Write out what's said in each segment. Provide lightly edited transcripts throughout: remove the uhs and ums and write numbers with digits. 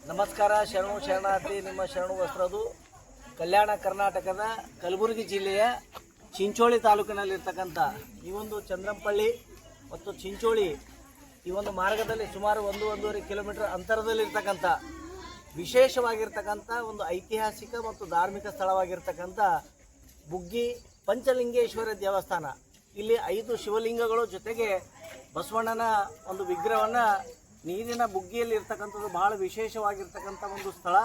ನಮಸ್ಕಾರ. ಶರಣು ಶರಣಾರ್ಥಿ. ನಿಮ್ಮ ಶರಣು ವಸ್ತ್ರದು ಕಲ್ಯಾಣ ಕರ್ನಾಟಕದ ಕಲಬುರಗಿ ಜಿಲ್ಲೆಯ ಚಿಂಚೋಳಿ ತಾಲೂಕಿನಲ್ಲಿರ್ತಕ್ಕಂಥ ಈ ಒಂದು ಚಂದ್ರಂಪಳ್ಳಿ ಮತ್ತು ಚಿಂಚೋಳಿ ಈ ಒಂದು ಮಾರ್ಗದಲ್ಲಿ ಸುಮಾರು 1-1.5 ಕಿಲೋಮೀಟರ್ ಅಂತರದಲ್ಲಿರ್ತಕ್ಕಂಥ ವಿಶೇಷವಾಗಿರ್ತಕ್ಕಂಥ ಒಂದು ಐತಿಹಾಸಿಕ ಮತ್ತು ಧಾರ್ಮಿಕ ಸ್ಥಳವಾಗಿರ್ತಕ್ಕಂಥ ಬುಗ್ಗಿ ಪಂಚಲಿಂಗೇಶ್ವರ ದೇವಸ್ಥಾನ. ಇಲ್ಲಿ 5 ಶಿವಲಿಂಗಗಳು ಜೊತೆಗೆ ಬಸವಣ್ಣನ ಒಂದು ವಿಗ್ರಹವನ್ನು ನೀರಿನ ಬುಗ್ಗಿಯಲ್ಲಿ ಇರ್ತಕ್ಕಂಥದ್ದು ಬಹಳ ವಿಶೇಷವಾಗಿರ್ತಕ್ಕಂಥ ಒಂದು ಸ್ಥಳ.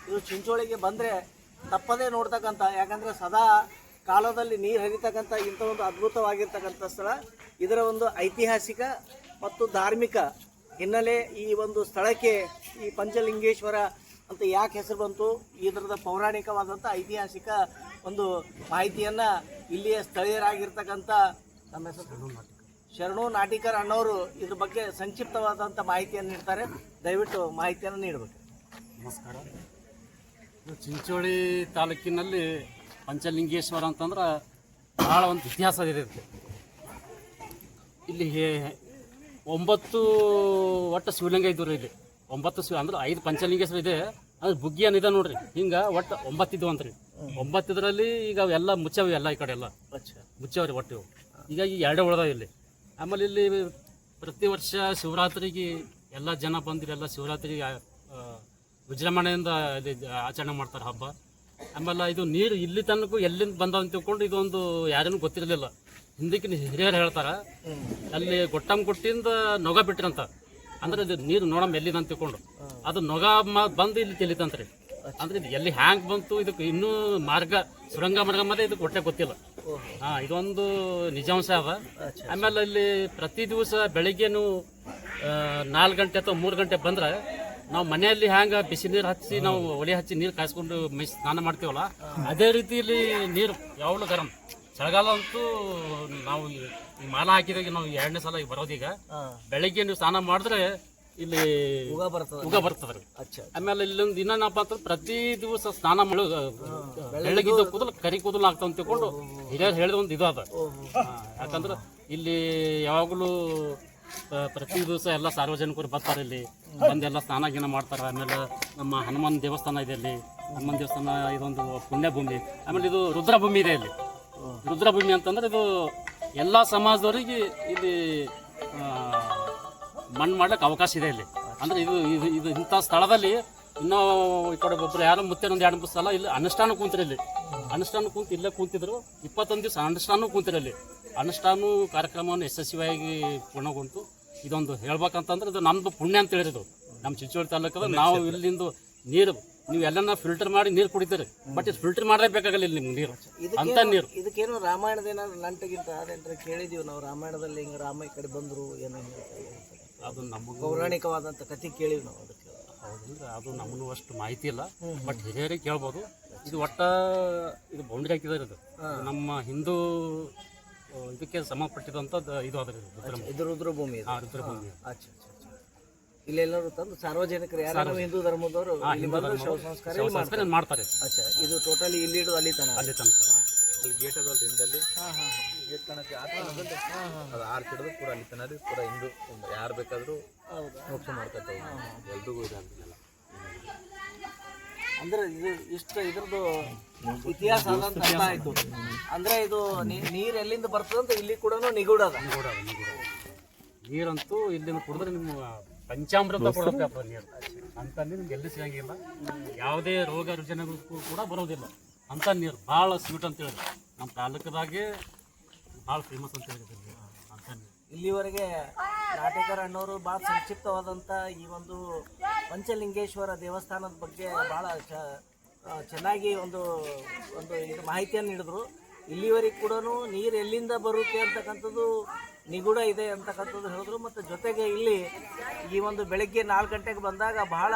ಇದು ಚಿಂಚೋಳಿಗೆ ಬಂದರೆ ತಪ್ಪದೇ ನೋಡ್ತಕ್ಕಂಥ, ಯಾಕಂದರೆ ಸದಾ ಕಾಲದಲ್ಲಿ ನೀರು ಹರಿತಕ್ಕಂಥ ಇಂಥ ಒಂದು ಅದ್ಭುತವಾಗಿರ್ತಕ್ಕಂಥ ಸ್ಥಳ. ಇದರ ಒಂದು ಐತಿಹಾಸಿಕ ಮತ್ತು ಧಾರ್ಮಿಕ ಹಿನ್ನೆಲೆ ಈ ಒಂದು ಸ್ಥಳಕ್ಕೆ ಈ ಪಂಚಲಿಂಗೇಶ್ವರ ಅಂತ ಯಾಕೆ ಹೆಸರು ಬಂತು, ಇದರದ ಪೌರಾಣಿಕವಾದಂಥ ಐತಿಹಾಸಿಕ ಒಂದು ಮಾಹಿತಿಯನ್ನು ಇಲ್ಲಿಯ ಸ್ಥಳೀಯರಾಗಿರ್ತಕ್ಕಂಥ ನಮ್ಮ ಹೆಸರು ಶರಣು ನಾಟಿಕರ್ ಅಣ್ಣವರು ಇದ್ರ ಬಗ್ಗೆ ಸಂಕ್ಷಿಪ್ತವಾದಂಥ ಮಾಹಿತಿಯನ್ನು ನೀಡ್ತಾರೆ. ದಯವಿಟ್ಟು ಮಾಹಿತಿಯನ್ನು ನೀಡಬೇಕು. ನಮಸ್ಕಾರ. ಚಿಂಚೋಳಿ ತಾಲೂಕಿನಲ್ಲಿ ಪಂಚಲಿಂಗೇಶ್ವರ ಅಂತಂದ್ರೆ ಭಾಳ ಒಂದು ಇತಿಹಾಸ ಇದೆ. ಇಲ್ಲಿ 9 ಒಟ್ಟು ಶಿವಲಿಂಗ ಇದ್ದವು ಇಲ್ಲಿ. 9 ಅಂದ್ರೆ 5 ಪಂಚಲಿಂಗೇಶ್ವರ ಇದೆ. ಅಂದ್ರೆ ಬುಗ್ಗಿ ಏನಿದೆ ನೋಡ್ರಿ, ಹಿಂಗೆ ಒಟ್ಟು 9 ಇದ್ದವು ಅಂತ್ರಿ. 9 ಇದರಲ್ಲಿ ಈಗ ಅವೆಲ್ಲ ಮುಚ್ಚವಿ, ಎಲ್ಲ ಈ ಕಡೆ ಎಲ್ಲ ಮುಚ್ಚವ್ರಿ ಒಟ್ಟು. ಈಗ ಈ 2 ಉಳ್ದಾವ ಇಲ್ಲಿ. ಆಮೇಲೆ ಇಲ್ಲಿ ಪ್ರತಿ ವರ್ಷ ಶಿವರಾತ್ರಿಗೆ ಎಲ್ಲ ಜನ ಬಂದಿರಿ, ಎಲ್ಲ ಶಿವರಾತ್ರಿಗೆ ವಿಜೃಂಭಣೆಯಿಂದ ಇಲ್ಲಿ ಆಚರಣೆ ಮಾಡ್ತಾರೆ ಹಬ್ಬ. ಆಮೇಲೆ ಇದು ನೀರು ಇಲ್ಲಿ ತನಕ ಎಲ್ಲಿಂದ ಬಂದವ ಅಂತ ತಿಳ್ಕೊಂಡು ಇದೊಂದು ಯಾರೇನು ಗೊತ್ತಿರಲಿಲ್ಲ. ಹಿಂದಕ್ಕೆ ಹಿರಿಯರು ಹೇಳ್ತಾರೆ, ಅಲ್ಲಿ ಗೊಟ್ಟಂಗುಟ್ಟಿಂದ ನೊಗ ಬಿಟ್ರಂತ. ಅಂದ್ರೆ ಇದು ನೀರು ನೋಡಮ್ಮ ಎಲ್ಲಿದೆ ಅಂತ ತಿಳ್ಕೊಂಡು ಅದು ನೊಗ ಬಂದು ಇಲ್ಲಿ ತಿಳಿತಂತ್ರಿ. ಅಂದ್ರೆ ಇದು ಎಲ್ಲಿ ಹ್ಯಾಂಗ್ ಬಂತು, ಇದಕ್ಕೆ ಇನ್ನೂ ಮಾರ್ಗ ಸುರಂಗ ಮಾರ್ಗ ಮತ್ತೆ ಇದಕ್ಕೆ ಹೊಟ್ಟೆ ಗೊತ್ತಿಲ್ಲ. ಇದೊಂದು ನಿಜಾಂಶ ಅದ. ಆಮೇಲೆ ಇಲ್ಲಿ ಪ್ರತಿ ದಿವಸ ಬೆಳಿಗ್ಗೆನು 4 ಗಂಟೆ ಅಥವಾ 3 ಗಂಟೆ ಬಂದ್ರೆ ನಾವು ಮನೆಯಲ್ಲಿ ಹ್ಯಾಂಗ ಬಿಸಿ ನೀರು ಹಚ್ಚಿ ನಾವು ಒಲೆ ಹಚ್ಚಿ ನೀರು ಕಾಯಿಸ್ಕೊಂಡು ಸ್ನಾನ ಮಾಡ್ತೀವಲ್ಲ, ಅದೇ ರೀತಿಯಲ್ಲಿ ನೀರು ಯಾವಾಗಲೂ ಗರಂ. ಚಳಿಗಾಲ ಅಂತೂ ನಾವು ಈ ಮಾಲ ಹಾಕಿದಾಗ ನಾವು 2ನೇ ಸಲ ಬರೋದೀಗ ಬೆಳಿಗ್ಗೆ ನೀವು ಸ್ನಾನ ಮಾಡಿದ್ರೆ ಇಲ್ಲಿ ಉಗ ಬರ್ತದ್ರಿ. ಆಮೇಲೆ ಇಲ್ಲೊಂದು ಇನ್ನೇನಪ್ಪ ಅಂತ ಪ್ರತಿ ದಿವಸ ಸ್ನಾನ ಮಾಡೋದು ಬೆಳಗಿದ್ದ ಕೂದಲು ಕರಿ ಕೂದಲು ಆಗ್ತಾವ ಅಂತ ತಿಳ್ಕೊಂಡು ಹಿರಿಯರು ಹೇಳಿದ ಒಂದು ಇದು ಅದ. ಯಾಕಂದ್ರೆ ಇಲ್ಲಿ ಯಾವಾಗಲೂ ಪ್ರತಿ ದಿವಸ ಎಲ್ಲ ಸಾರ್ವಜನಿಕರು ಬರ್ತಾರೆ, ಇಲ್ಲಿ ಬಂದೆಲ್ಲ ಸ್ನಾನ ಗೀನ ಮಾಡ್ತಾರೆ. ಆಮೇಲೆ ನಮ್ಮ ಹನುಮಾನ್ ದೇವಸ್ಥಾನ ಇದೆ ಇಲ್ಲಿ. ಹನುಮಾನ್ ದೇವಸ್ಥಾನ ಇದೊಂದು ಪುಣ್ಯಭೂಮಿ. ಆಮೇಲೆ ಇದು ರುದ್ರಭೂಮಿ ಇದೆ ಇಲ್ಲಿ. ರುದ್ರಭೂಮಿ ಅಂತಂದ್ರೆ ಇದು ಎಲ್ಲ ಸಮಾಜದವರಿಗೆ ಇಲ್ಲಿ ಮಣ್ಣು ಮಾಡ್ಲಿಕ್ಕೆ ಅವಕಾಶ ಇದೆ ಇಲ್ಲಿ. ಅಂದ್ರೆ ಇದು ಇಂಥ ಸ್ಥಳದಲ್ಲಿ ಇನ್ನೂ ಈ ಕಡೆ ಒಬ್ಬರು ಯಾರೋ ಮುತ್ತೆ ಒಂದು 2-3 ಸಲ ಇಲ್ಲಿ ಅನುಷ್ಠಾನ ಕೂತಿರಿ. ಇಲ್ಲಿ ಅನುಷ್ಠಾನ ಕೂತು ಇಲ್ಲೇ ಕೂತಿದ್ರು. 21 ದಿವಸ ಅನುಷ್ಠಾನ ಕೂತಿರಿ. ಇಲ್ಲಿ ಅನುಷ್ಠಾನ ಕಾರ್ಯಕ್ರಮವನ್ನು ಯಶಸ್ವಿಯಾಗಿ ಪೂರ್ಣಗೊಂಡು ಇದೊಂದು ಹೇಳ್ಬೇಕಂತಂದ್ರೆ ಇದು ನಮ್ದು ಪುಣ್ಯ ಅಂತ ಹೇಳಿದ್ರು. ನಮ್ಮ ಚಿಂಚೋಳಿ ತಾಲೂಕದ ನಾವು ಇಲ್ಲಿಂದ ನೀರು ನೀವು ಎಲ್ಲನ ಫಿಲ್ಟರ್ ಮಾಡಿ ನೀರು ಕುಡಿತೀರಿ, ಬಟ್ ಇದು ಫಿಲ್ಟರ್ ಮಾಡಲೇಬೇಕಾಗಲ್ಲ ಇಲ್ಲಿ ನಿಮ್ಗೆ ನೀರು ಅಂತ ನೀರು. ಇದಕ್ಕೇನು ರಾಮಾಯಣದ ಏನಾದ್ರು ನಂಟಗಿಂತ ಅದೇಂತ ಕೇಳಿದೀವಿ ನಾವು. ರಾಮಾಯಣದಲ್ಲಿ ಹಿಂಗೆ ರಾಮ ಈ ಕಡೆ ಬಂದರು ಏನೋ ಅದು ನಮಗೆ ಪೌರಾಣಿಕವಾದಂಥ ಕಥೆ ಕೇಳಿವಿ ನಾವು. ಅದಕ್ಕೆ ಹೌದಂದ್ರೆ ಅದು ನಮಗೂ ಅಷ್ಟು ಮಾಹಿತಿ ಇಲ್ಲ, ಬಟ್ ಹಿರಿಯರಿಗೆ ಕೇಳ್ಬೋದು. ಇದು ಒಟ್ಟ ಇದು ಬೌಂಡ್ರಿ ಹಾಕಿದಾರೆ. ಇದು ನಮ್ಮ ಹಿಂದೂ ಇದಕ್ಕೆ ಸಂಬಂಧಪಟ್ಟಿದಂಥದ್ದು ಇದು ಅದ್ರ ಇದು ರುದ್ರಭೂಮಿ. ರುದ್ರಭೂಮಿ. ಅಚ್ಚಾ. ಇಲ್ಲೆಲ್ಲರೂ ತಂದು ಸಾರ್ವಜನಿಕರು ಯಾರು ಹಿಂದೂ ಧರ್ಮದವರು ಶವ ಸಂಸ್ಕಾರ ಮಾಡ್ತಾರೆ. ಅಚ್ಚಾ. ಇದು ಟೋಟಲಿ ಇಲ್ಲಿ ಹಿಡಿದು ಅಲ್ಲಿ ತನಕ ಅಲ್ಲಿ ಗೇಟ್ ಅದಲ್ಲ ಹಿಂದಲ್ಲಿ ಗೇಟ್ ಕಣಕ್ಕೆ ಅದು 6 ಕಿಡದು ಪೂರ ಅಲ್ಲಿ ತನಕ ಪೂರ ಹಿಂದೂ ಯಾರು ಬೇಕಾದರೂ ಮೋಕ್ಷ ಮಾಡ್ಕೊತ ಎಲ್ರಿಗೂ ಇದೆ ಅಂತೆಲ್ಲ. ಅಂದ್ರೆ ಇದು ಇಷ್ಟು ಇದ್ರದ್ದು ಇತಿಹಾಸ ಆದಂತ ಅರ್ಥ ಆಯ್ತು. ಅಂದ್ರೆ ಇದು ನೀರು ಎಲ್ಲಿಂದ ಬರ್ತದಂತ ಇಲ್ಲಿ ಕೂಡ ನಿಗೂಢ ಅದ. ನೀರಂತೂ ಇಲ್ಲಿಂದ ಕುಡಿದ್ರೆ ನಿಮ್ಮ ಪಂಚಾಮೃತ ಕೊಡಬೇಕು ನೀರು ಅಂತಲ್ಲಿ ನಿಮ್ಗೆ ಎಲ್ಲಿ ಸಿಗಂಗಿಲ್ಲ. ಯಾವುದೇ ರೋಗ ರುಜಿನಗಳಿಗೂ ಕೂಡ ಬರೋದಿಲ್ಲ ಅಂತ ನೀರು. ಭಾಳ ಸ್ವೀಟ್ ಅಂತ ಹೇಳಿದ್ರು. ನಮ್ಮ ತಾಲೂಕದಾಗೆ ಭಾಳ ಫೇಮಸ್ ಅಂತ ಹೇಳಿದ್ರು ಅಂತ ನೀರು. ಇಲ್ಲಿವರೆಗೆ ನಾಟಕರ ಅಣ್ಣವರು ಭಾಳ ಸಂಕ್ಷಿಪ್ತವಾದಂಥ ಈ ಒಂದು ಪಂಚಲಿಂಗೇಶ್ವರ ದೇವಸ್ಥಾನದ ಬಗ್ಗೆ ಭಾಳ ಚೆನ್ನಾಗಿ ಒಂದು ಇದು ಮಾಹಿತಿಯನ್ನು ನೀಡಿದ್ರು. ಇಲ್ಲಿವರೆಗೆ ಕೂಡ ನೀರು ಎಲ್ಲಿಂದ ಬರುತ್ತೆ ಅಂತಕ್ಕಂಥದ್ದು ನಿಗೂಢ ಇದೆ ಅಂತಕ್ಕಂಥದ್ದು ಹೇಳಿದ್ರು. ಮತ್ತು ಜೊತೆಗೆ ಇಲ್ಲಿ ಈ ಒಂದು ಬೆಳಗ್ಗೆ 4 ಗಂಟೆಗೆ ಬಂದಾಗ ಬಹಳ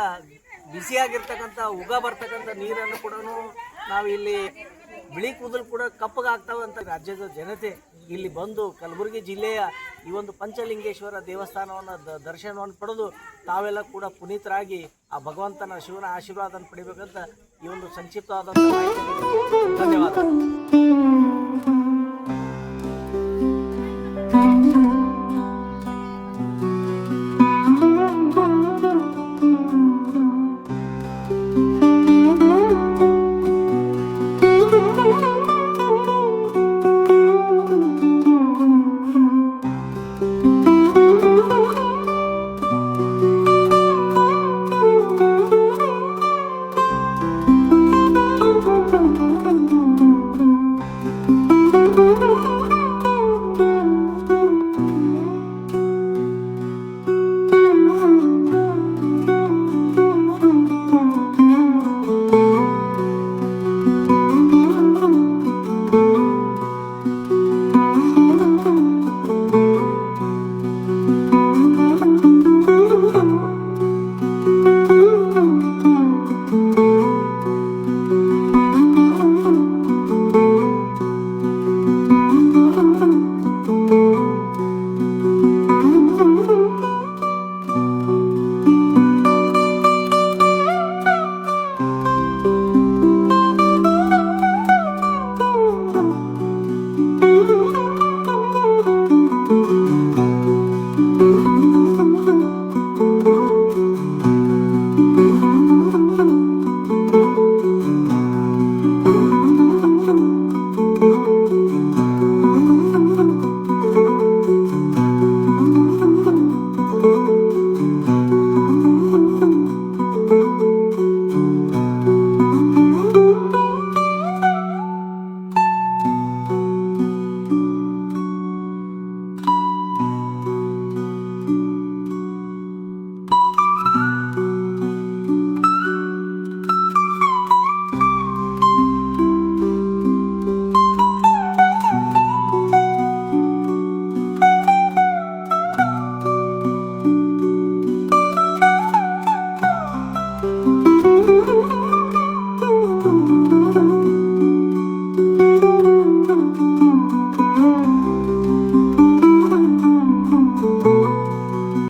ಬಿಸಿಯಾಗಿರ್ತಕ್ಕಂಥ ಉಗ ಬರ್ತಕ್ಕಂಥ ನೀರನ್ನು ಕೂಡ ನಾವು ಇಲ್ಲಿ ಬಿಳಿ ಕೂದಲು ಕೂಡ ಕಪ್ಪಗಾಗ್ತವೆ ಅಂತ ರಾಜ್ಯದ ಜನತೆ ಇಲ್ಲಿ ಬಂದು ಕಲಬುರಗಿ ಜಿಲ್ಲೆಯ ಈ ಒಂದು ಪಂಚಲಿಂಗೇಶ್ವರ ದೇವಸ್ಥಾನವನ್ನು ದರ್ಶನವನ್ನು ಪಡೆದು ತಾವೆಲ್ಲ ಕೂಡ ಪುನೀತರಾಗಿ ಆ ಭಗವಂತನ ಶಿವನ ಆಶೀರ್ವಾದವನ್ನು ಪಡಿಬೇಕಂತ ಈ ಒಂದು ಸಂಕ್ಷಿಪ್ತವಾದಂಥ ಮಾಹಿತಿ. ಧನ್ಯವಾದ.